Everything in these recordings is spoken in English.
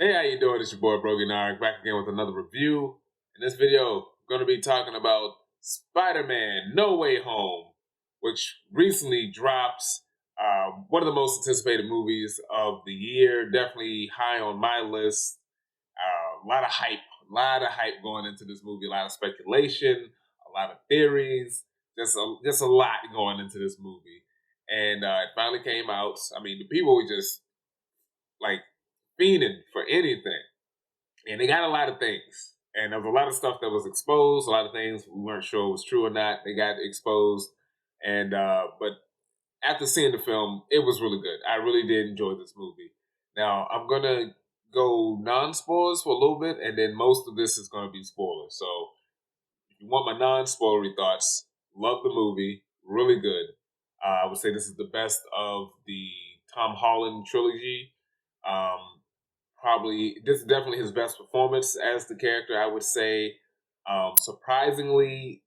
Hey, how you doing? It's your boy BrogiNaric back again with another review. In this video, I'm going to be talking about Spider-Man No Way Home, which recently drops. One of the most anticipated movies of the year, definitely high on my list. A lot of hype going into this movie, a lot of speculation, a lot of theories, just a lot going into this movie. And it finally came out. I mean, the people were just like fiending for anything. And they got a lot of things. And there was a lot of stuff that was exposed, a lot of things we weren't sure was true or not. They got exposed. And but after seeing the film, it was really good. I really did enjoy this movie. Now I'm gonna go non-spoilers for a little bit, and then most of this is gonna be spoilers. So if you want my non-spoilery thoughts, love the movie, really good. I would say this is the best of the Tom Holland trilogy. Um, Probably this is definitely his best performance as the character. I would say, surprisingly,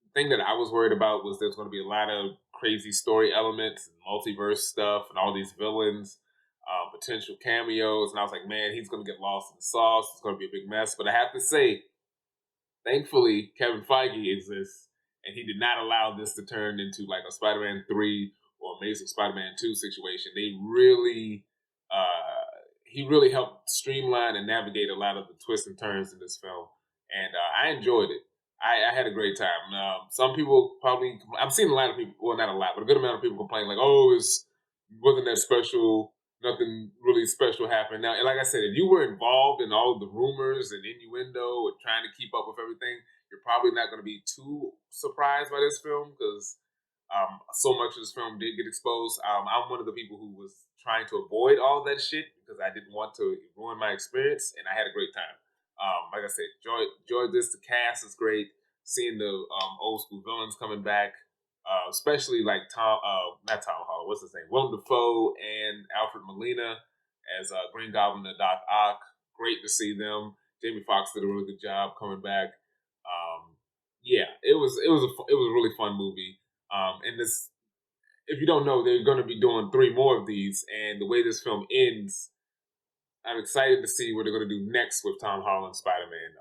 the thing that I was worried about was there's going to be a lot of crazy story elements and multiverse stuff and all these villains, potential cameos, and I was like, man, he's going to get lost in the sauce. It's going to be a big mess. But I have to say, thankfully, Kevin Feige exists, and he did not allow this to turn into like a Spider-Man 3 or Amazing Spider-Man 2 situation. He really helped streamline and navigate a lot of the twists and turns in this film, and I enjoyed it. I had a great time. Some people probably, I've seen a lot of people, well, not a lot, but a good amount of people complain like, "Oh, it wasn't that special. Nothing really special happened." Now, and like I said, if you were involved in all of the rumors and innuendo and trying to keep up with everything, you're probably not going to be too surprised by this film because so much of this film did get exposed. I'm one of the people who was trying to avoid all of that shit because I didn't want to ruin my experience, and I had a great time. Like I said, enjoyed this. The cast is great. Seeing the old school villains coming back, especially like not Tom Holland, what's his name? Willem Dafoe and Alfred Molina as Green Goblin and Doc Ock. Great to see them. Jamie Foxx did a really good job coming back. Yeah, it was a really fun movie. And this, if you don't know, they're going to be doing three more of these, and the way this film ends, I'm excited to see what they're going to do next with Tom Holland Spider Man.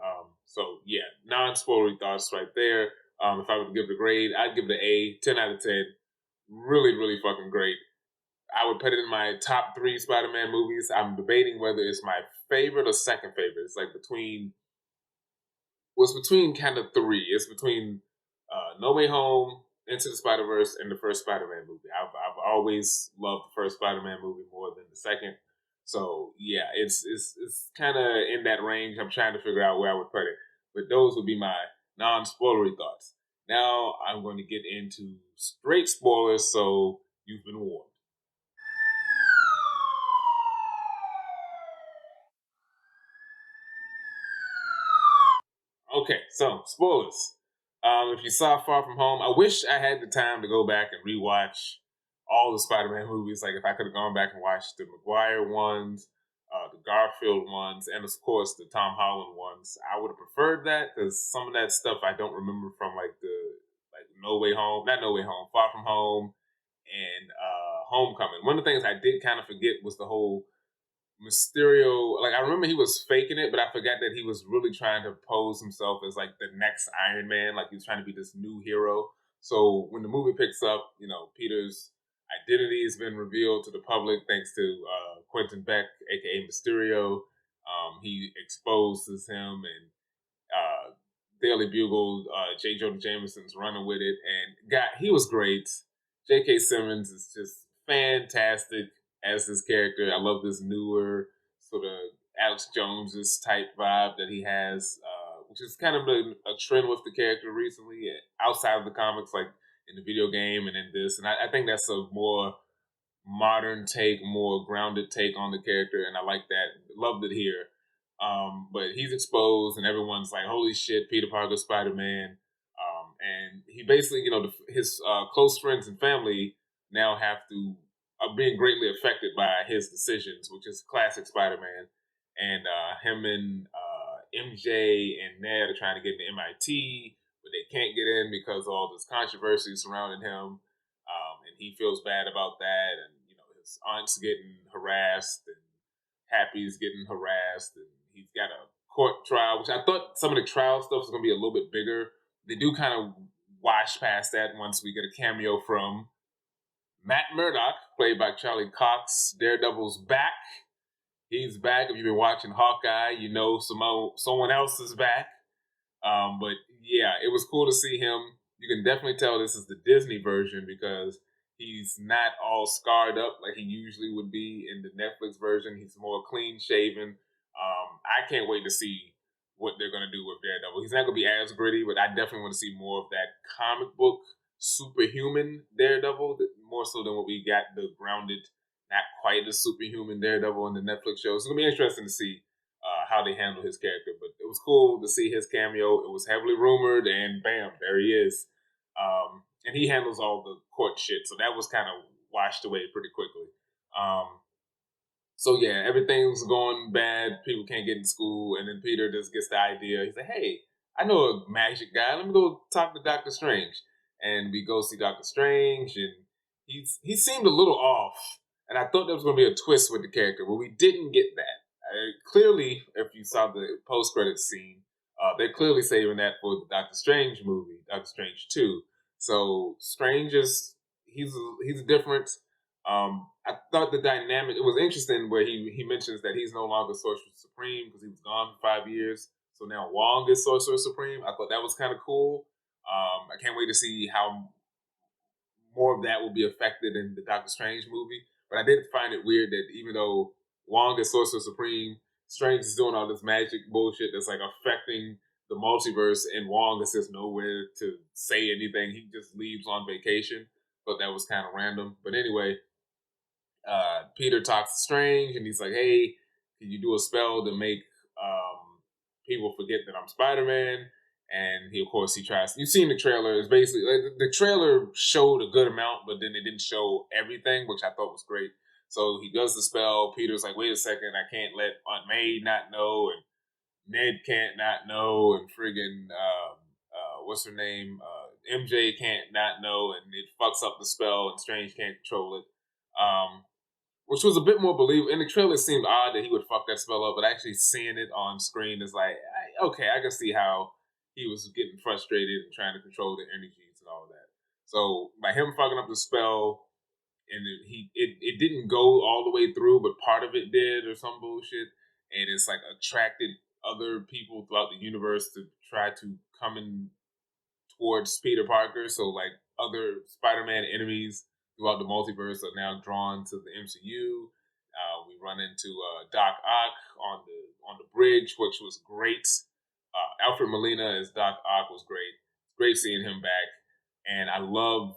So yeah, non-spoilery thoughts right there. If I were to give it a grade, I'd give it an A, 10 out of 10. Really, really fucking great. I would put it in my top three Spider-Man movies. I'm debating whether it's my favorite or second favorite. It's like between kind of three. It's between No Way Home, Into the Spider Verse, and the first Spider Man movie. I've always loved the first Spider Man movie more than the second. So yeah, it's kind of in that range. I'm trying to figure out where I would put it, but those would be my non-spoilery thoughts. Now I'm going to get into straight spoilers, so you've been warned. Okay, so spoilers. If you saw Far From Home, I wish I had the time to go back and rewatch all the Spider-Man movies. Like if I could have gone back and watched the Maguire ones, the Garfield ones, and of course the Tom Holland ones, I would have preferred that because some of that stuff I don't remember from like No Way Home, not No Way Home, Far From Home, and Homecoming. One of the things I did kind of forget was the whole Mysterio, like I remember he was faking it, but I forgot that he was really trying to pose himself as like the next Iron Man, like he was trying to be this new hero. So when the movie picks up, Peter's identity has been revealed to the public thanks to Quentin Beck, aka Mysterio. He exposes him, and Daily Bugle, J. Jonah Jameson's running with it, and he was great. J.K. Simmons is just fantastic as this character. I love this newer sort of Alex Jones's type vibe that he has, which is kind of a trend with the character recently, outside of the comics, like in the video game and in this. And I think that's a more modern take, more grounded take on the character, and I like that. Loved it here. But he's exposed, and everyone's like, "Holy shit, Peter Parker, Spider Man!" And he basically, his close friends and family now have to are being greatly affected by his decisions, which is classic Spider Man. And him and MJ and Ned are trying to get into MIT, but they can't get in because of all this controversy surrounding him, and he feels bad about that. And his aunt's getting harassed and Happy's getting harassed, and he's got a court trial, which I thought some of the trial stuff was going to be a little bit bigger. They do kind of wash past that once we get a cameo from Matt Murdock, played by Charlie Cox. Daredevil's back. He's back. If you've been watching Hawkeye, you know someone else is back. But yeah, it was cool to see him. You can definitely tell this is the Disney version because he's not all scarred up like he usually would be in the Netflix version. He's more clean shaven. I can't wait to see what they're going to do with Daredevil. He's not going to be as gritty, but I definitely want to see more of that comic book superhuman Daredevil, more so than what we got the grounded, not quite as superhuman Daredevil in the Netflix show. So it's going to be interesting to see how they handle his character. But it was cool to see his cameo. It was heavily rumored, and bam, there he is. And he handles all the court shit, so that was kind of washed away pretty quickly. So yeah, everything's going bad. People can't get in school, and then Peter just gets the idea. He's like, "Hey, I know a magic guy. Let me go talk to Doctor Strange." And we go see Doctor Strange, and he seemed a little off. And I thought there was going to be a twist with the character, but we didn't get that. Clearly, if you saw the post-credit scene, they're clearly saving that for the Doctor Strange movie, Doctor Strange 2. So Strange is he's different. I thought the dynamic, it was interesting where he mentions that he's no longer Sorcerer Supreme because he was gone for 5 years. So now Wong is Sorcerer Supreme. I thought that was kind of cool. I can't wait to see how more of that will be affected in the Doctor Strange movie. But I did find it weird that even though Wong is Sorcerer Supreme, Strange is doing all this magic bullshit that's like affecting the multiverse, and Wong is just nowhere to say anything. He just leaves on vacation. But that was kind of random. But anyway, Peter talks to Strange, and he's like, "Hey, can you do a spell to make people forget that I'm Spider-Man?" And he, of course, he tries. You've seen the trailer. It's basically like, the trailer showed a good amount, but then it didn't show everything, which I thought was great. So he does the spell. Peter's like, "Wait a second, I can't let Aunt May not know, and Ned can't not know, and friggin' what's her name? MJ can't not know," and it fucks up the spell, and Strange can't control it. Which was a bit more believable. In the trailer, it seemed odd that he would fuck that spell up, but actually seeing it on screen is like, okay, I can see how he was getting frustrated and trying to control the energies and all that. So by him fucking up the spell, and it didn't go all the way through, but part of it did, or some bullshit, and it's like attracted other people throughout the universe to try to come in towards Peter Parker. So like other Spider-Man enemies throughout the multiverse are now drawn to the MCU. We run into Doc Ock on the bridge, which was great. Alfred Molina as Doc Ock was great. Great seeing him back, and I love.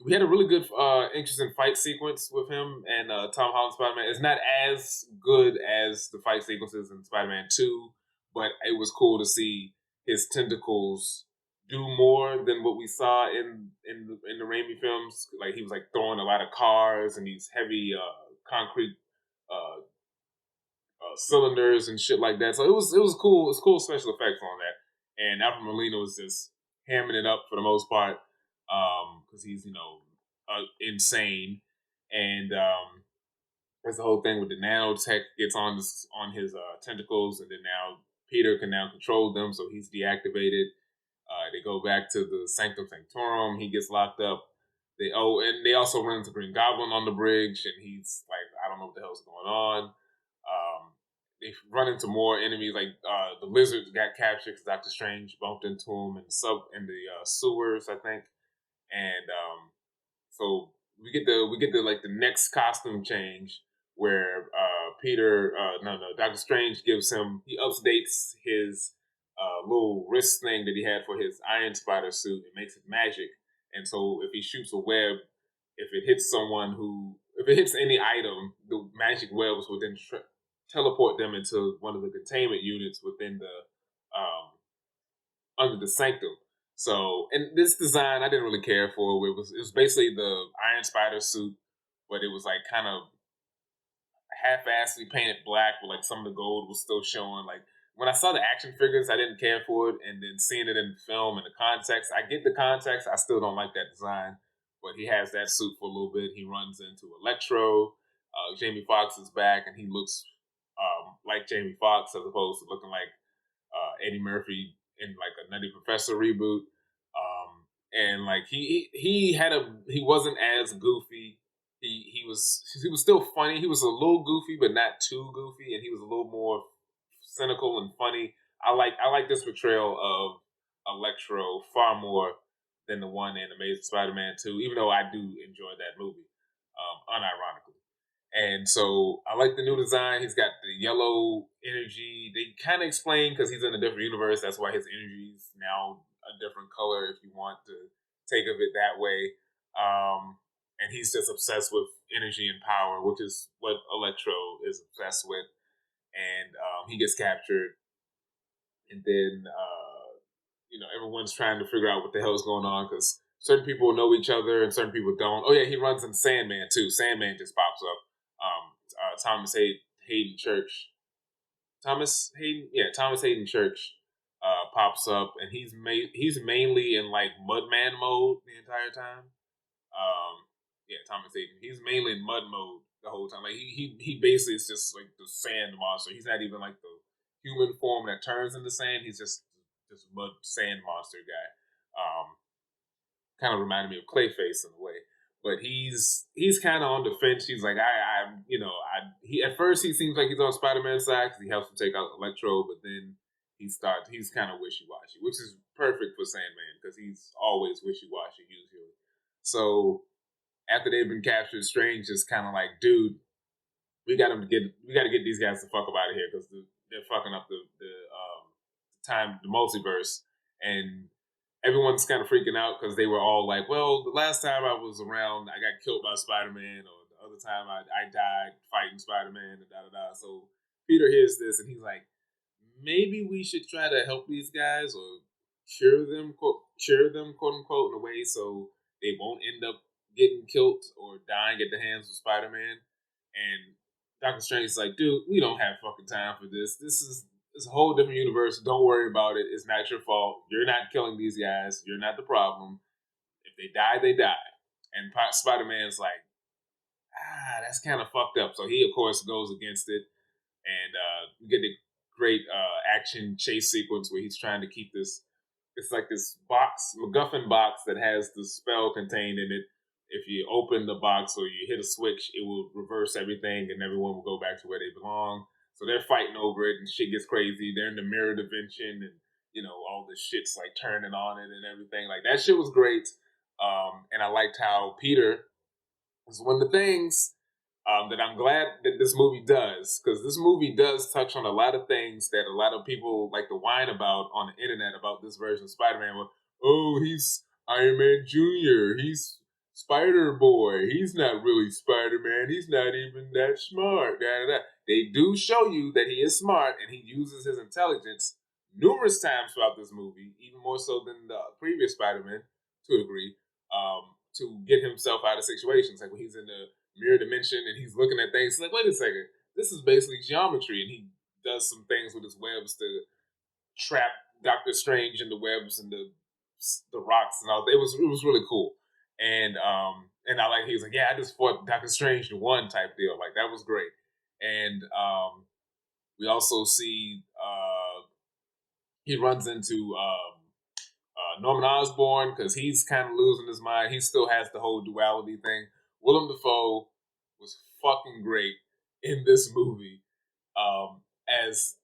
We had a really good, interesting fight sequence with him and Tom Holland Spider-Man. It's not as good as the fight sequences in Spider-Man 2, but it was cool to see his tentacles do more than what we saw in the Raimi films. Like he was like throwing a lot of cars and these heavy concrete uh, cylinders and shit like that. So it was cool. It was cool special effects on that. And Alfred Molina was just hamming it up for the most part because he's insane. And there's the whole thing with the nanotech gets on his tentacles, and then now Peter can now control them, so he's deactivated. They go back to the Sanctum Sanctorum. He gets locked up. And they also run into Green Goblin on the bridge, and he's like, I don't know what the hell's going on. They run into more enemies, like the lizards got captured because Doctor Strange bumped into him in the sewers, I think. And so we get the like the next costume change where Doctor Strange he updates his little wrist thing that he had for his Iron Spider suit and makes it magic. And so if he shoots a web, if it hits any item, the magic webs will then teleport them into one of the containment units within the under the sanctum. So, and this design I didn't really care for. It was basically the Iron Spider suit, but it was like kind of half-assedly painted black, but like some of the gold was still showing. Like when I saw the action figures, I didn't care for it, and then seeing it in the film and the context, I get the context. I still don't like that design, but he has that suit for a little bit. He runs into Electro. Jamie Foxx is back, and he looks like Jamie Foxx as opposed to looking like Eddie Murphy in like a Nutty Professor reboot. And like he wasn't as goofy. He was still funny. He was a little goofy, but not too goofy, and he was a little more cynical and funny. I like this portrayal of Electro far more than the one in Amazing Spider-Man 2, even though I do enjoy that movie, unironically. And so I like the new design. He's got the yellow energy. They kind of explain because he's in a different universe. That's why his energy is now a different color if you want to take of it that way. And he's just obsessed with energy and power, which is what Electro is obsessed with. And he gets captured. And then, everyone's trying to figure out what the hell is going on because certain people know each other and certain people don't. Oh, yeah, he runs in Sandman, too. Sandman just pops up. Thomas Hayden Church. Thomas Hayden Church pops up, and he's mainly in like Mudman mode the entire time. Thomas Hayden. He's mainly in mud mode the whole time. Like he basically is just like the sand monster. He's not even like the human form that turns into sand. He's just this mud sand monster guy. Kind of reminded me of Clayface in a way. But he's kind of on the fence. He's like, he at first he seems like he's on Spider-Man's side because he helps him take out Electro, but then he's kind of wishy-washy, which is perfect for Sandman because he's always wishy-washy usually. So after they've been captured, Strange is kind of like, dude, we got to get these guys the fuck up out of here because they're fucking up the multiverse, and everyone's kind of freaking out because they were all like, well, the last time I was around, I got killed by Spider-Man, or the other time I died fighting Spider-Man, and da-da-da. So Peter hears this, and he's like, maybe we should try to help these guys or cure them, quote unquote, in a way so they won't end up getting killed or dying at the hands of Spider-Man. And Doctor Strange is like, dude, we don't have fucking time for this. It's a whole different universe. Don't worry about it. It's not your fault. You're not killing these guys. You're not the problem. If they die, they die. And Spider Man's like, that's kind of fucked up. So he, of course, goes against it. And we get the great action chase sequence where he's trying to keep this. It's like this MacGuffin box that has the spell contained in it. If you open the box or you hit a switch, it will reverse everything and everyone will go back to where they belong. So they're fighting over it and shit gets crazy. They're in the mirror dimension and, all the shit's like turning on it and everything. Like that shit was great. And I liked how Peter was one of the things that I'm glad that this movie does, because this movie does touch on a lot of things that a lot of people like to whine about on the internet about this version of Spider-Man. Well, oh, he's Iron Man Jr., he's Spider Boy, he's not really Spider-Man, he's not even that smart. Da, da, da. They do show you that he is smart and he uses his intelligence numerous times throughout this movie, even more so than the previous Spider-Man, to a degree, to get himself out of situations. Like when he's in the mirror dimension and he's looking at things, he's like, wait a second, this is basically geometry. And he does some things with his webs to trap Doctor Strange in the webs and the rocks and all. It was really cool. And I like, he was like, yeah, I just fought Doctor Strange in one type deal. Like that was great. And we also see he runs into Norman Osborn because he's kind of losing his mind. He still has the whole duality thing. Willem Dafoe was fucking great in this movie as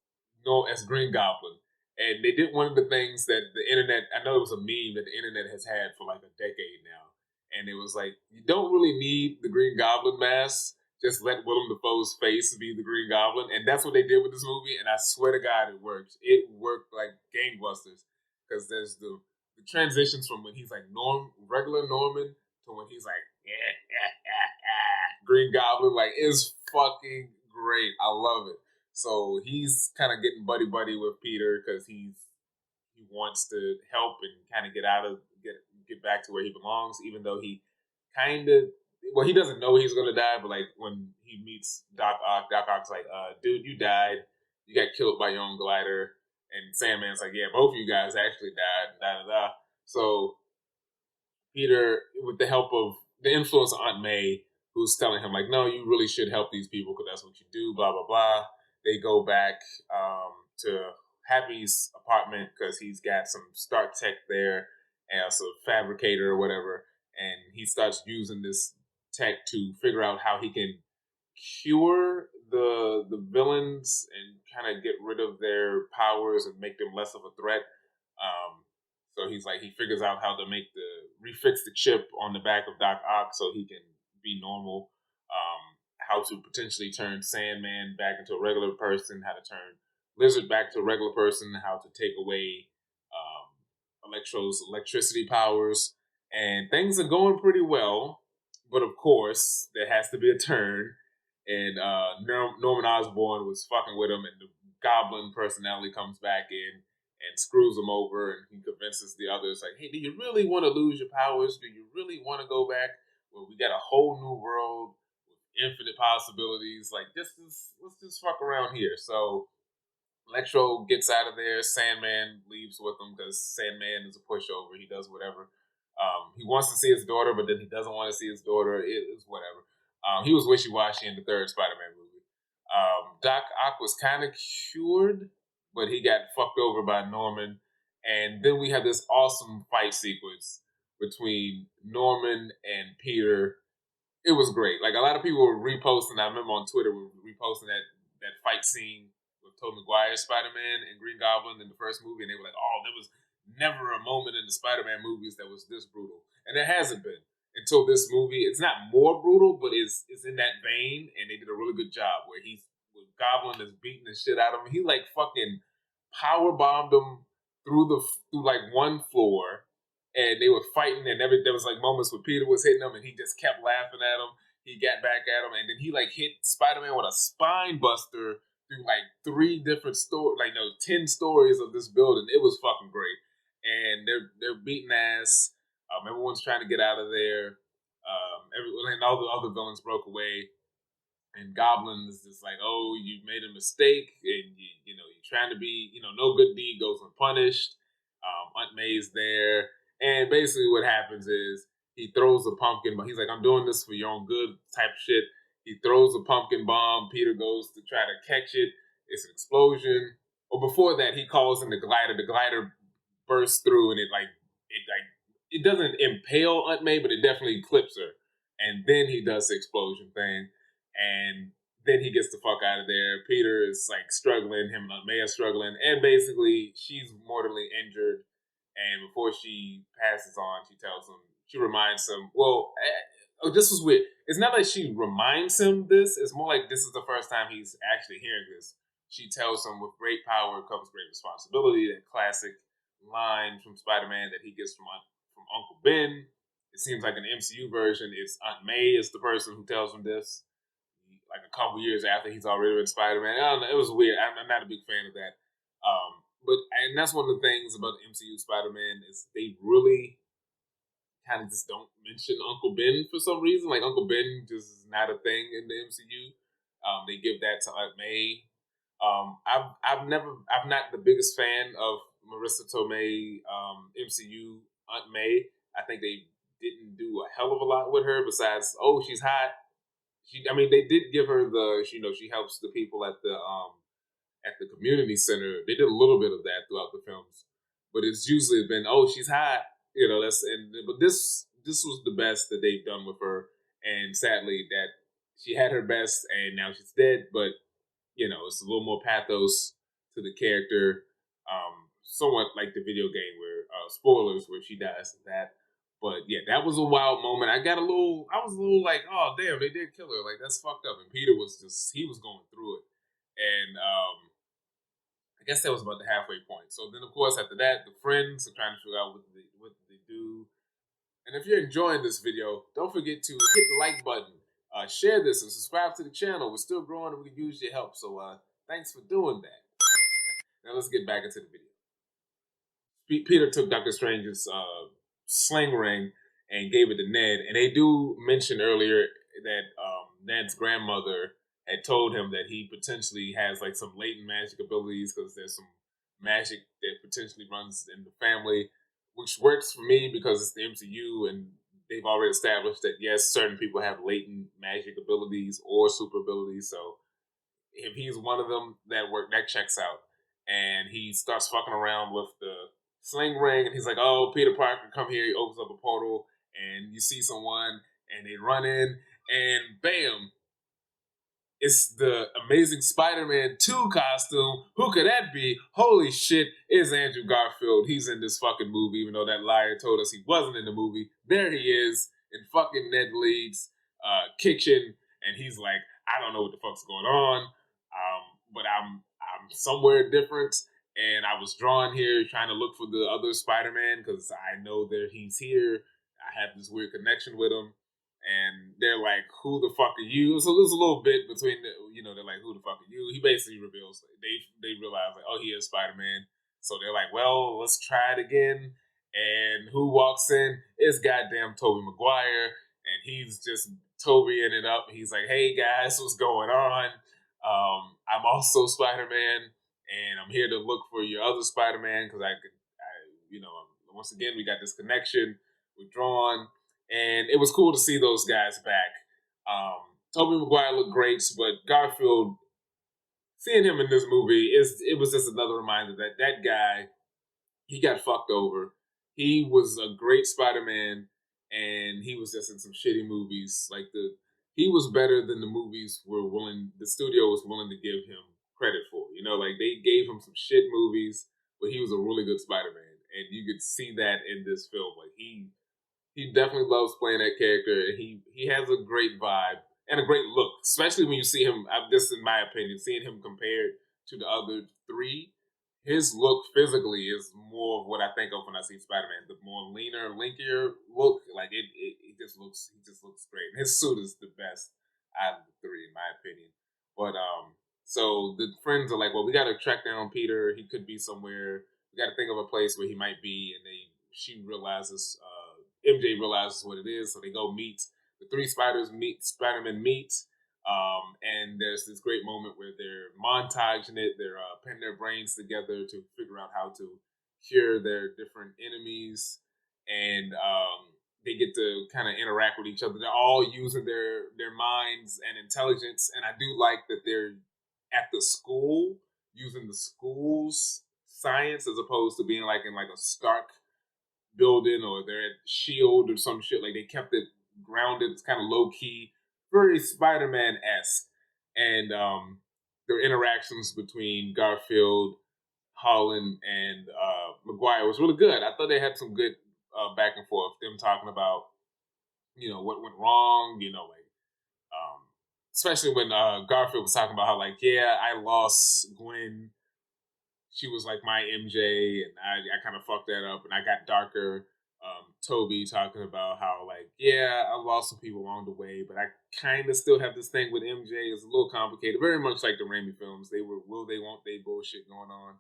as Green Goblin, and they did one of the things that the internet. I know it was a meme that the internet has had for like a decade now, and it was like you don't really need the Green Goblin mask. Just let Willem Dafoe's face be the Green Goblin, and that's what they did with this movie. And I swear to God, it worked. It worked like gangbusters because there's the transitions from when he's like regular Norman to when he's like Green Goblin, like is fucking great. I love it. So he's kind of getting buddy buddy with Peter because he wants to help and kind of get back to where he belongs, even though he kind of he doesn't know he's gonna die, but like when he meets Doc Ock's like, dude, you died. You got killed by your own glider. And Sandman's like, yeah, both of you guys actually died. Da da da. So Peter, with the help of the influence of Aunt May, who's telling him like, no, you really should help these people because that's what you do. Blah blah blah. they go back to Happy's apartment because he's got some Stark tech there and also a fabricator or whatever, and he starts using this tech to figure out how he can cure the villains and kind of get rid of their powers and make them less of a threat. Um, so he's like he figures out how to make the refix the chip on the back of Doc Ock so he can be normal. How to potentially turn Sandman back into a regular person, how to turn Lizard back to a regular person, how to take away Electro's electricity powers, and things are going pretty well. But of course, there has to be a turn, and Norman Osborn was fucking with him, and the Goblin personality comes back in and screws him over, and he convinces the others, like, "Hey, do you really want to lose your powers? Do you really want to go back? Well, we got a whole new world with infinite possibilities. Like, let's just fuck around here." So Electro gets out of there. Sandman leaves with him because Sandman is a pushover. He does whatever. He wants to see his daughter, but then he doesn't want to see his daughter. It's whatever. He was wishy washy in the third Spider-Man movie. Doc Ock was kind of cured, but he got fucked over by Norman. And then we have this awesome fight sequence between Norman and Peter. It was great. Like a lot of people were reposting. I remember on Twitter were reposting that fight scene with Tobey Maguire's Spider-Man and Green Goblin in the first movie, and they were like, "Oh, there was never a moment in the Spider-Man movies that was this brutal," and it hasn't been until this movie. It's not more brutal, but it's in that vein, and they did a really good job where Goblin is beating the shit out of him. He like fucking power bombed him through like one floor, and they were fighting, and there was like moments where Peter was hitting him, and he just kept laughing at him. He got back at him, and then he like hit Spider-Man with a spine buster through like three different stories, like no, 10 stories of this building. It was fucking great, and they're beating ass. Everyone's trying to get out of there. Everyone and all the other villains broke away. And Goblin is just like, "Oh, you made a mistake, and you're trying to be, no good deed goes unpunished." Aunt May's there, and basically what happens is he throws a pumpkin, but he's like, "I'm doing this for your own good," type shit. He throws a pumpkin bomb. Peter goes to try to catch it. It's an explosion. Or before that, he calls in the glider. The glider bursts through, and it doesn't impale Aunt May, but it definitely clips her. And then he does the explosion thing, and then he gets the fuck out of there. Peter is like struggling, him and Aunt May are struggling, and basically she's mortally injured. And before she passes on, she reminds him, this was weird. It's not like she reminds him this, it's more like this is the first time he's actually hearing this. She tells him, "With great power comes great responsibility," that classic line from Spider-Man that he gets from Uncle Ben. It seems like an MCU version, it's Aunt May is the person who tells him this like a couple years after he's already been Spider-Man. I don't know, it was weird. I'm not a big fan of that. And that's one of the things about the MCU Spider-Man is they really kind of just don't mention Uncle Ben for some reason. Like Uncle Ben just is not a thing in the MCU. They give that to Aunt May. I'm not the biggest fan of Marissa Tomei MCU Aunt May. I think they didn't do a hell of a lot with her besides, "Oh, she's hot." They did give her she helps the people at the community center. They did a little bit of that throughout the films, but it's usually been, "Oh, she's hot." But this was the best that they've done with her, and sadly that she had her best and now she's dead. But it's a little more pathos to the character, somewhat like the video game where spoilers where she dies and that. But yeah, that was a wild moment. I was a little like, "Oh damn, they did kill her. Like that's fucked up." And Peter he was going through it, and I guess that was about the halfway point. So then, of course, after that, the friends are trying to figure out what they do. And if you're enjoying this video, don't forget to hit the like button, share this, and subscribe to the channel. We're still growing, and we use your help. So thanks for doing that. Now let's get back into the video. Peter took Doctor Strange's sling ring and gave it to Ned, and they do mention earlier that Ned's grandmother had told him that he potentially has like some latent magic abilities because there's some magic that potentially runs in the family, which works for me because it's the MCU and they've already established that yes, certain people have latent magic abilities or super abilities. So if he's one of them, that checks out. And he starts fucking around with the sling ring, and he's like, "Oh, Peter Parker, come here!" He opens up a portal, and you see someone, and they run in, and bam, it's the Amazing Spider-Man 2 costume. Who could that be? Holy shit, it's Andrew Garfield. He's in this fucking movie, even though that liar told us he wasn't in the movie. There he is in fucking Ned Leeds' kitchen, and he's like, I don't know what the fuck's going on, but I'm somewhere different, and I was drawn here trying to look for the other Spider-Man because I know that he's here. I have this weird connection with him, and they're like, "Who the fuck are you?" So there's a little bit between they're like, "Who the fuck are you?" He basically reveals they realize like, "Oh, he is Spider Man." So they're like, "Well, let's try it again." And who walks in? It's goddamn Tobey Maguire, and he's just Tobying it up. He's like, "Hey guys, what's going on? I'm also Spider Man, and I'm here to look for your other Spider Man because once again we got this connection. We're drawn." And it was cool to see those guys back. Tobey Maguire looked great, but Garfield, seeing him in this movie, it was just another reminder that that guy, he got fucked over. He was a great Spider-Man, and he was just in some shitty movies. He was better than the movies the studio was willing to give him credit for. Like they gave him some shit movies, but he was a really good Spider-Man, and you could see that in this film. Like he definitely loves playing that character. And he has a great vibe and a great look, especially when you see him. This, in my opinion, seeing him compared to the other three, his look physically is more of what I think of when I see Spider Man. The more leaner, linkier look, like he just looks great. And his suit is the best out of the three, in my opinion. But so the friends are like, well, we got to track down Peter. He could be somewhere. We got to think of a place where he might be. And she realizes. MJ realizes what it is, so they go meet. The three Spider-Man meet, and there's this great moment where they're montaging it. They're putting their brains together to figure out how to cure their different enemies, and they get to kind of interact with each other. They're all using their minds and intelligence, and I do like that they're at the school using the school's science as opposed to being like in like a Stark building or they're at Shield or some shit. Like they kept it grounded. It's kind of low key, very Spider-Man esque, and their interactions between Garfield, Holland, and Maguire was really good. I thought they had some good back and forth. Them talking about what went wrong. Especially when Garfield was talking about how like I lost Gwen, she was like my MJ, and I kind of fucked that up, and I got darker. Toby talking about how like, I lost some people along the way, but I kind of still have this thing with MJ. It's a little complicated, very much like the Raimi films. They were will they won't they bullshit going on,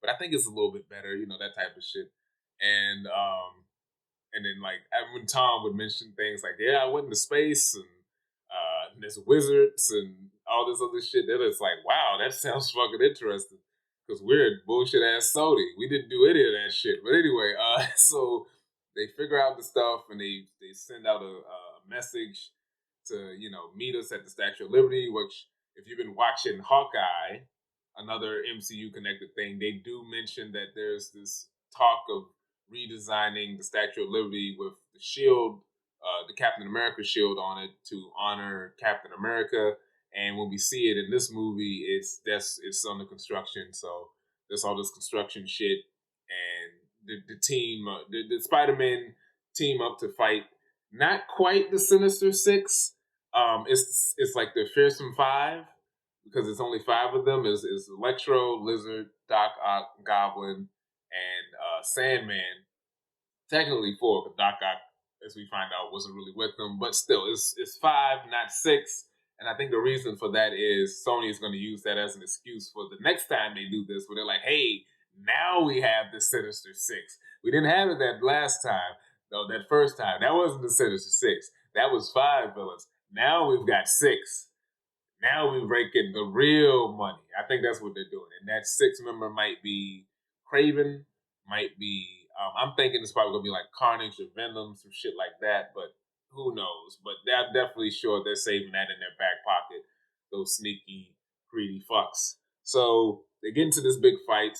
but I think it's a little bit better, that type of shit. And then like when Tom would mention things like, I went into space and there's wizards and all this other shit, then it's like, wow, that sounds fucking interesting. Because we're a bullshit ass Sony. We didn't do any of that shit. But anyway, so they figure out the stuff and they send out a message to meet us at the Statue of Liberty. Which, if you've been watching Hawkeye, another MCU connected thing, they do mention that there's this talk of redesigning the Statue of Liberty with the shield, the Captain America shield on it to honor Captain America. And when we see it in this movie, it's under construction. So there's all this construction shit, and the team, the Spider-Man team up to fight. Not quite the Sinister Six. It's like the Fearsome Five because it's only five of them. Is Electro, Lizard, Doc Ock, Goblin, and Sandman. Technically four, but Doc Ock, as we find out, wasn't really with them. But still, it's five, not six. And I think the reason for that is Sony is going to use that as an excuse for the next time they do this, where they're like, hey, now we have the Sinister Six. We didn't have it that last time, though, that first time. That wasn't the Sinister Six. That was five villains. Now we've got six. Now we're breaking the real money. I think that's what they're doing. And that sixth member might be Craven, might be, I'm thinking it's probably going to be like Carnage or Venom, some shit like that, but who knows? But I'm definitely sure they're saving that in their back pocket. Those sneaky greedy fucks. So they get into this big fight.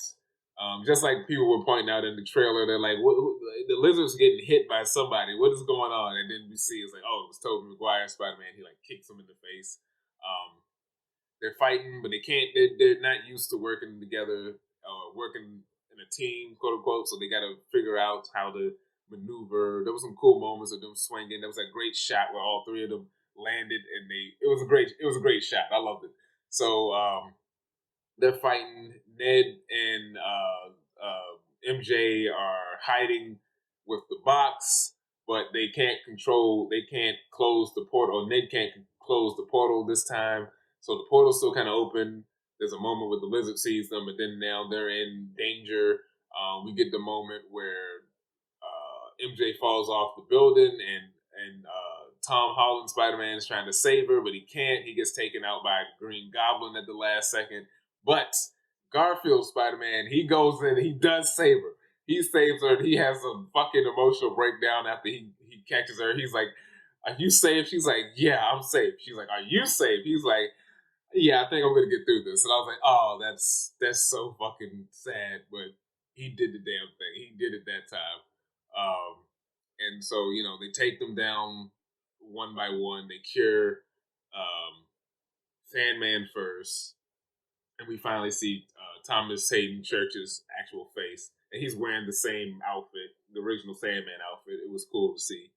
Just like people were pointing out in the trailer, they're like, the lizard's getting hit by somebody. What is going on? And then we see it's like, oh, it was Tobey Maguire, Spider Man. He like kicks him in the face. They're fighting, but they can't. They're not used to working together, working in a team, quote unquote. So they got to figure out how to maneuver. There was some cool moments of them swinging. There was a great shot where all three of them landed, and it was a great shot. I loved it. So they're fighting. Ned and MJ are hiding with the box, but they can't control. They can't close the portal. Ned can't close the portal this time, so the portal's still kind of open. There's a moment where the lizard sees them, but then now they're in danger. We get the moment where MJ falls off the building, and Tom Holland Spider Man is trying to save her, but he can't. He gets taken out by a Green Goblin at the last second. But Garfield Spider Man, he goes in, he does save her. He saves her, and he has a fucking emotional breakdown after he catches her. He's like, "Are you safe?" She's like, "Yeah, I'm safe." She's like, "Are you safe?" He's like, "Yeah, I think I'm gonna get through this." And I was like, "Oh, that's so fucking sad," but he did the damn thing. He did it that time. And so they take them down one by one. They cure Sandman first, and we finally see Thomas Hayden Church's actual face, and he's wearing the same outfit, the original Sandman outfit. It was cool to see.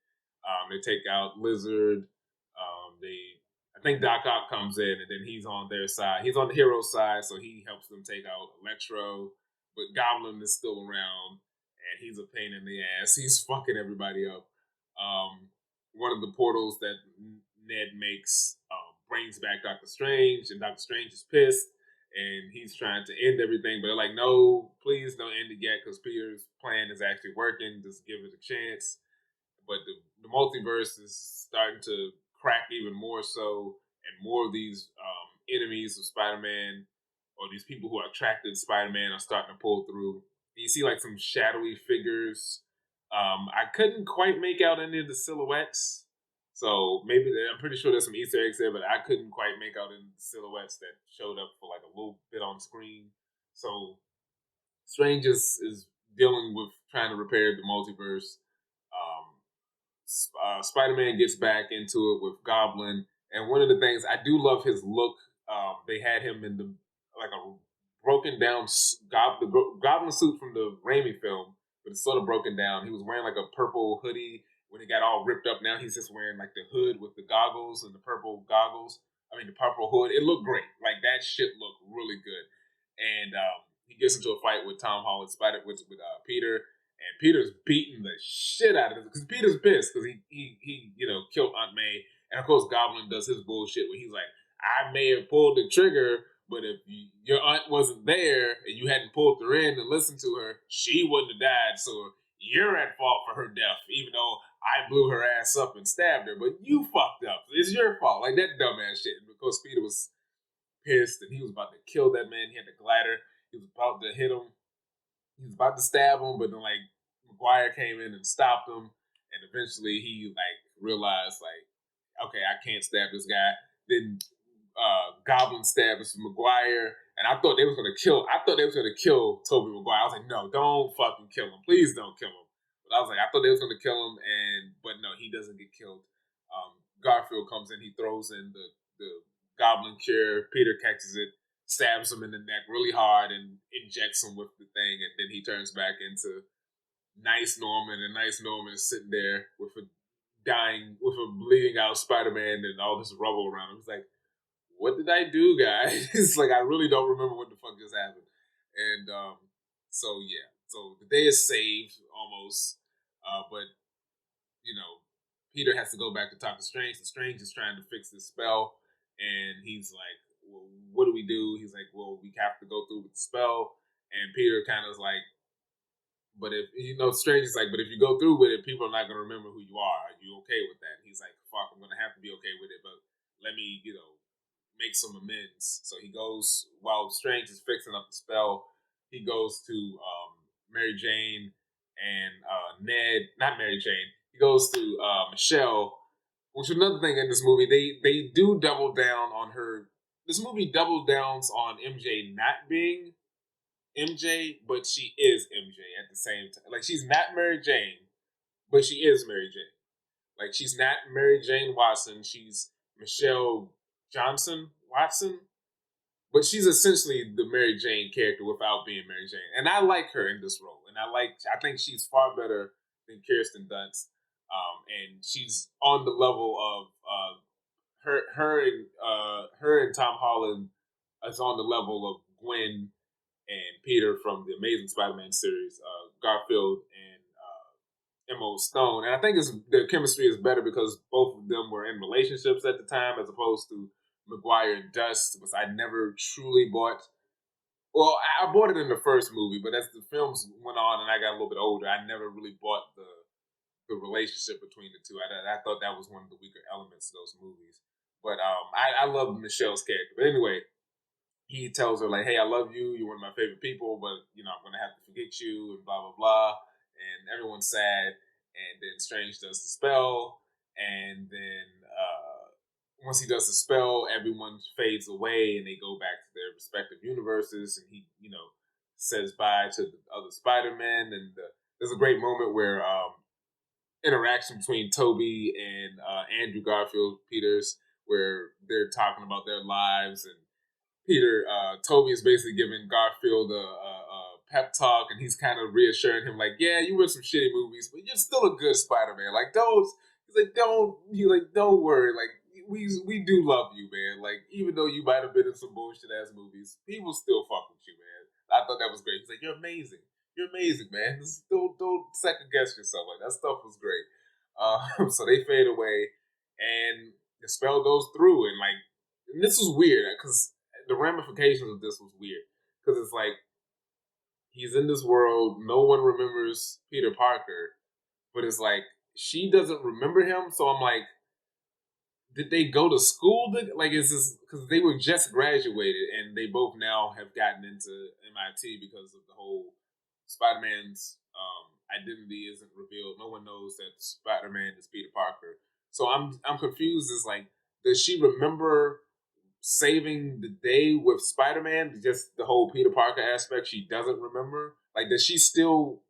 They take out Lizard. I think Doc Ock comes in, and then he's on their side. He's on the hero side, so he helps them take out Electro. But Goblin is still around, and he's a pain in the ass. He's fucking everybody up. One of the portals that Ned makes brings back Doctor Strange, and Doctor Strange is pissed, and he's trying to end everything, but they're like, no, please don't end it yet, because Peter's plan is actually working. Just give it a chance. But the multiverse is starting to crack even more so, and more of these enemies of Spider-Man, or these people who are attracted to Spider-Man, are starting to pull through. You see like some shadowy figures. I couldn't quite make out any of the silhouettes, so maybe I'm pretty sure there's some Easter eggs there, but I couldn't quite make out any of the silhouettes that showed up for like a little bit on screen. So Strange is dealing with trying to repair the multiverse. Um, Spider-Man gets back into it with Goblin, and one of the things I do love his look. They had him in the like a broken down Goblin suit from the Raimi film, but it's sort of broken down. He was wearing like a purple hoodie when it got all ripped up. Now he's just wearing like the hood with the goggles and the purple goggles. I mean the purple hood. It looked great. Like that shit looked really good. And he gets into a fight with Tom Holland Spider with Peter, and Peter's beating the shit out of him because Peter's pissed because he killed Aunt May, and of course Goblin does his bullshit where he's like, I may have pulled the trigger, but if your aunt wasn't there and you hadn't pulled her in and listened to her, she wouldn't have died. So you're at fault for her death, even though I blew her ass up and stabbed her. But you fucked up. It's your fault. Like that dumbass shit. And of course Peter was pissed and he was about to kill that man. He had the glider. He was about to hit him. He was about to stab him, but then like Maguire came in and stopped him, and eventually he like realized like, okay, I can't stab this guy. Then Goblin stabs Maguire, and I thought they was gonna kill. I thought they was gonna kill Tobey Maguire. I was like, no, don't fucking kill him, please don't kill him. But I was like, I thought they was gonna kill him, but no, he doesn't get killed. Garfield comes in, he throws in the Goblin cure. Peter catches it, stabs him in the neck really hard, and injects him with the thing, and then he turns back into Nice Norman, and Nice Norman is sitting there with a bleeding out Spider-Man and all this rubble around him. He's like, what did I do, guys? It's like, I really don't remember what the fuck just happened. And so, yeah. So the day is saved, almost. But, Peter has to go back to talk to Strange. And Strange is trying to fix this spell. And he's like, well, what do we do? He's like, well, we have to go through with the spell. And Peter kind of is like, but if Strange is like, but if you go through with it, people are not gonna remember who you are. Are you okay with that? And he's like, fuck, I'm gonna have to be okay with it, but let me, make some amends. So he goes while Strange is fixing up the spell. He goes to Mary Jane and Ned, not Mary Jane. He goes to Michelle, which is another thing in this movie. They do double down on her. this movie doubles downs on MJ not being MJ, but she is MJ at the same time. Like she's not Mary Jane, but she is Mary Jane. Like she's not Mary Jane Watson. She's Michelle Johnson Watson, but she's essentially the Mary Jane character without being Mary Jane. And I like her in this role, and I think she's far better than Kirsten Dunst. And she's on the level of her and Tom Holland is on the level of Gwen and Peter from the Amazing Spider-Man series, Garfield and Emma Stone. And I think their chemistry is better because both of them were in relationships at the time, as opposed to Maguire and Dust, because I never truly bought. Well, I bought it in the first movie, but as the films went on and I got a little bit older, I never really bought the relationship between the two. I thought that was one of the weaker elements of those movies. But I love Michelle's character. But anyway, he tells her like, "Hey, I love you. You're one of my favorite people, but I'm gonna have to forget you," and blah blah blah. And everyone's sad. And then Strange does the spell, and then once he does the spell, everyone fades away, and they go back to their respective universes. And he, says bye to the other Spider-Men. And there's a great moment where interaction between Toby and Andrew Garfield Peters, where they're talking about their lives. And Toby is basically giving Garfield a pep talk, and he's kind of reassuring him, like, "Yeah, you were some shitty movies, but you're still a good Spider-Man. Like, don't worry. Like, we do love you, man. Like, even though you might have been in some bullshit ass movies, people still fuck with you, man." I thought that was great. He's like, "You're amazing. You're amazing, man. Just don't second guess yourself. Like, that stuff was great." So they fade away, and the spell goes through, and this was weird because the ramifications of this was weird because it's like he's in this world, no one remembers Peter Parker, but it's like she doesn't remember him. So I'm like, did they go to school? Like, is this because they were just graduated and they both now have gotten into MIT because of the whole Spider-Man's identity isn't revealed. No one knows that Spider-Man is Peter Parker. So I'm confused. Is like, does she remember saving the day with Spider-Man? Just the whole Peter Parker aspect she doesn't remember. Like, does she still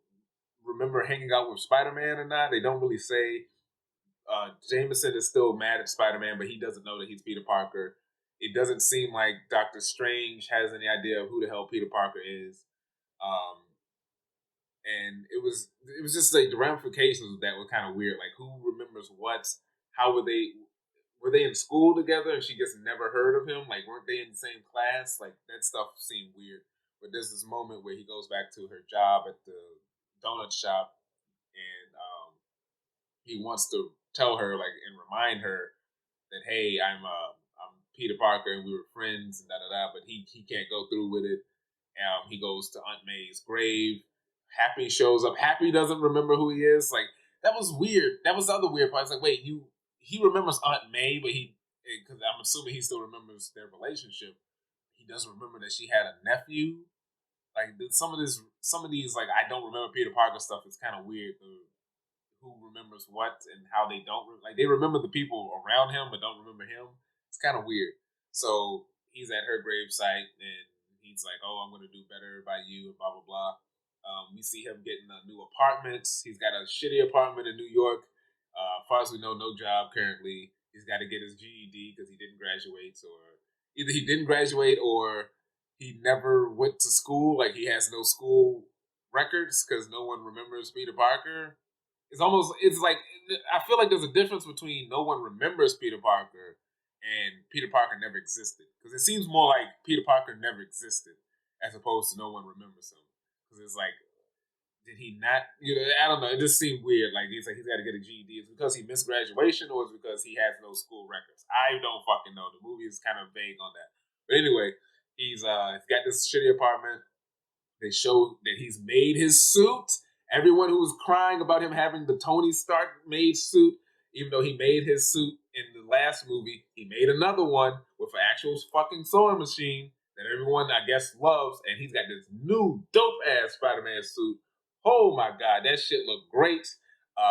remember hanging out with Spider-Man or not? They don't really say. Jameson is still mad at Spider-Man, but he doesn't know that he's Peter Parker. It doesn't seem like Doctor Strange has any idea of who the hell Peter Parker is. Um, and it was just like the ramifications of that were kind of weird. Like, who remembers what? How were they in school together and she just never heard of him? Like, weren't they in the same class? Like, that stuff seemed weird. But there's this moment where he goes back to her job at the donut shop, and he wants to tell her, like, and remind her that, hey, I'm Peter Parker and we were friends and da da da. But he can't go through with it. He goes to Aunt May's grave. Happy shows up. Happy doesn't remember who he is. Like, that was weird. That was the other weird part. It's like, wait, he remembers Aunt May, but because I'm assuming he still remembers their relationship. He doesn't remember that she had a nephew. Like, some of these, like, I don't remember Peter Parker stuff is kind of weird. Who remembers what and how they don't like they remember the people around him but don't remember him. It's kind of weird. So he's at her gravesite and he's like, "Oh, I'm gonna do better by you," and blah blah blah. We see him getting a new apartment. He's got a shitty apartment in New York. As far as we know, no job currently. He's got to get his GED because he didn't graduate, or either he didn't graduate or he never went to school. Like, he has no school records because no one remembers Peter Parker. It's like, I feel like there's a difference between no one remembers Peter Parker and Peter Parker never existed. Because it seems more like Peter Parker never existed as opposed to no one remembers him. Because it's like, did he not? I don't know. It just seemed weird. Like, he's got to get a GED. Is it because he missed graduation or is it because he has no school records? I don't fucking know. The movie is kind of vague on that. But anyway, he's got this shitty apartment. They show that he's made his suit. Everyone who was crying about him having the Tony Stark made suit, even though he made his suit in the last movie, he made another one with an actual fucking sewing machine that everyone, I guess, loves. And he's got this new dope ass Spider-Man suit. Oh my god, that shit looked great.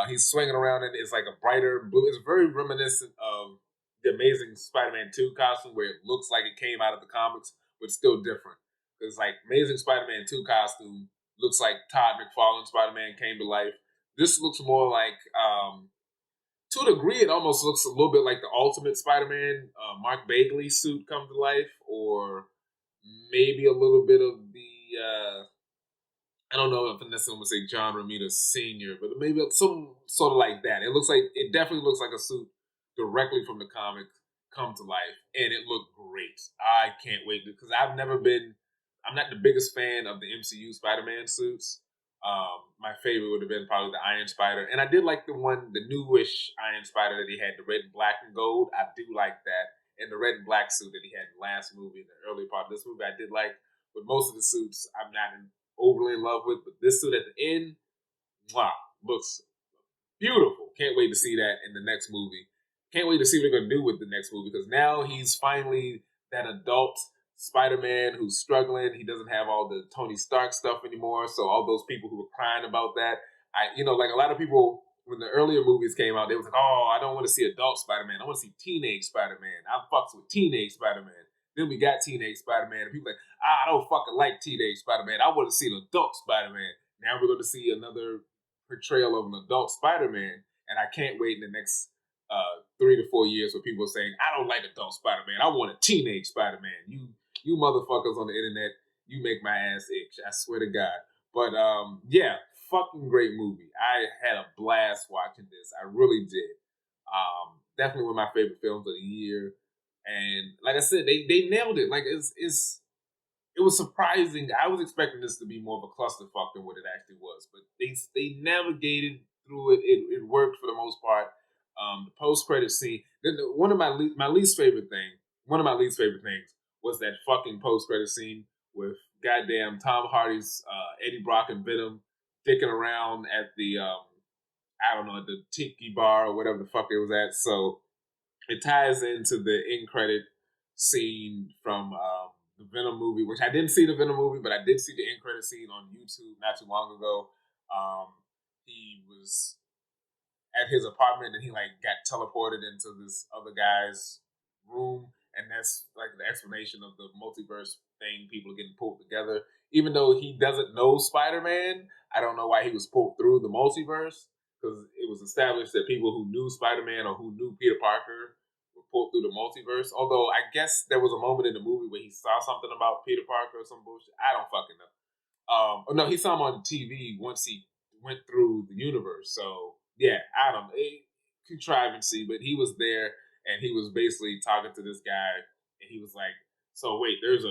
He's swinging around and it's like a brighter blue. It's very reminiscent of the Amazing Spider-Man 2 costume where it looks like it came out of the comics, but still different. Because like Amazing Spider-Man 2 costume looks like Todd McFarlane Spider-Man came to life. This looks more like to a degree, it almost looks a little bit like the Ultimate Spider-Man Mark Bagley suit come to life, or maybe a little bit of the I don't know if necessarily would say John Romita Sr., but maybe some sort of like that. It definitely looks like a suit directly from the comic come to life, and it looked great. I can't wait because I'm not the biggest fan of the MCU Spider-Man suits. My favorite would have been probably the Iron Spider, and I did like the newish Iron Spider that he had, the red and black and gold. I do like that, and the red and black suit that he had in the last movie, the early part of this movie, I did like. But most of the suits, I'm not overly in love with. But this suit at the end, wow, looks beautiful. Can't wait to see that in the next movie. Can't wait to see what they're gonna do with the next movie because now he's finally that adult Spider-Man who's struggling. He doesn't have all the Tony Stark stuff anymore. So all those people who were crying about that, like a lot of people when the earlier movies came out, they was like, "Oh, I don't want to see adult Spider-Man. I want to see teenage Spider-Man. I fucks with teenage Spider-Man." Then we got teenage Spider-Man, and people like, "I don't fucking like teenage Spider-Man. I want to see an adult Spider-Man." Now we're going to see another portrayal of an adult Spider-Man, and I can't wait in the next 3 to 4 years for people saying, "I don't like adult Spider-Man. I want a teenage Spider-Man." You motherfuckers on the internet, you make my ass itch. I swear to God. But yeah, fucking great movie. I had a blast watching this. I really did. Definitely one of my favorite films of the year. And like I said, they nailed it. Like it was surprising. I was expecting this to be more of a clusterfuck than what it actually was, but they navigated through it. It worked for the most part. The post credit scene. Then one of my least favorite thing. One of my least favorite things was that fucking post credit scene with goddamn Tom Hardy's Eddie Brock and Venom dicking around at the I don't know, the tiki bar or whatever the fuck it was at. So it ties into the end credit scene from the Venom movie, which I didn't see the Venom movie, but I did see the end credit scene on YouTube not too long ago. He was at his apartment and he like got teleported into this other guy's room, and that's like the explanation of the multiverse thing. People are getting pulled together, even though he doesn't know Spider-Man. I don't know why he was pulled through the multiverse because it was established that people who knew Spider-Man or who knew Peter Parker were pulled through the multiverse. Although I guess there was a moment in the movie where he saw something about Peter Parker or some bullshit. I don't fucking know. No, he saw him on TV once he went through the universe. So yeah, I don't know, contrivancy, but he was there and he was basically talking to this guy, and he was like, "So wait, there's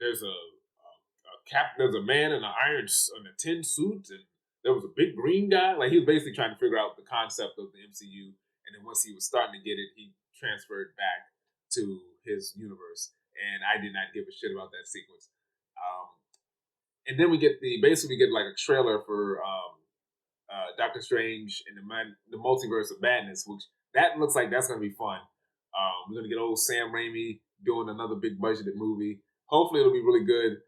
there's a man in in a tin suit, and there was a big green guy." Like he was basically trying to figure out the concept of the MCU, and then once he was starting to get it, he transferred back to his universe, and I did not give a shit about that sequence. And then we get like a trailer for Doctor Strange and the Multiverse of Madness, which that looks like that's gonna be fun. We're gonna get old Sam Raimi doing another big budgeted movie. Hopefully, it'll be really good.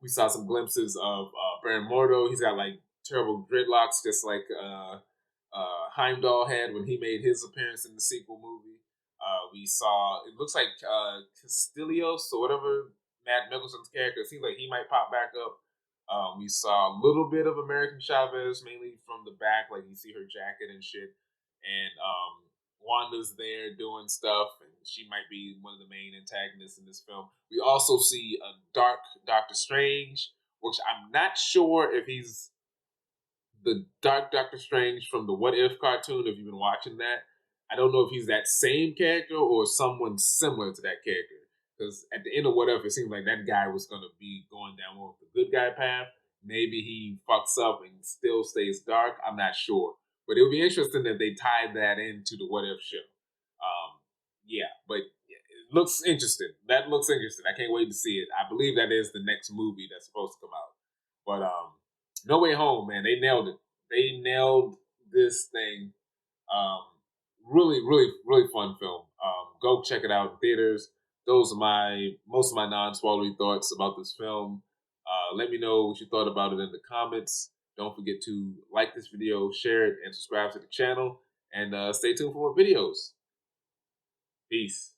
We saw some glimpses of Baron Mordo. He's got like terrible dreadlocks, just like Heimdall had when he made his appearance in the sequel movie. We saw it looks like Castilios or whatever Matt Mickelson's character. It seems like he might pop back up. We saw a little bit of American Chavez, mainly from the back, like you see her jacket and shit. And Wanda's there doing stuff, and she might be one of the main antagonists in this film. We also see a dark Doctor Strange, which I'm not sure if he's the Dark Doctor Strange from the What If cartoon. If you've been watching that, I don't know if he's that same character or someone similar to that character. Because at the end of What If, it seems like that guy was going to be going down more with the good guy path. Maybe he fucks up and still stays dark. I'm not sure. But it would be interesting if they tied that into the What If show. Yeah, but it looks interesting. That looks interesting. I can't wait to see it. I believe that is the next movie that's supposed to come out. But No Way Home, man, they nailed it. They nailed this thing. Um, Really, really, really fun film. Go check it out in theaters. Those are most of my non-spoilery thoughts about this film. Let me know what you thought about it in the comments. Don't forget to like this video, share it, and subscribe to the channel. And stay tuned for more videos. Peace.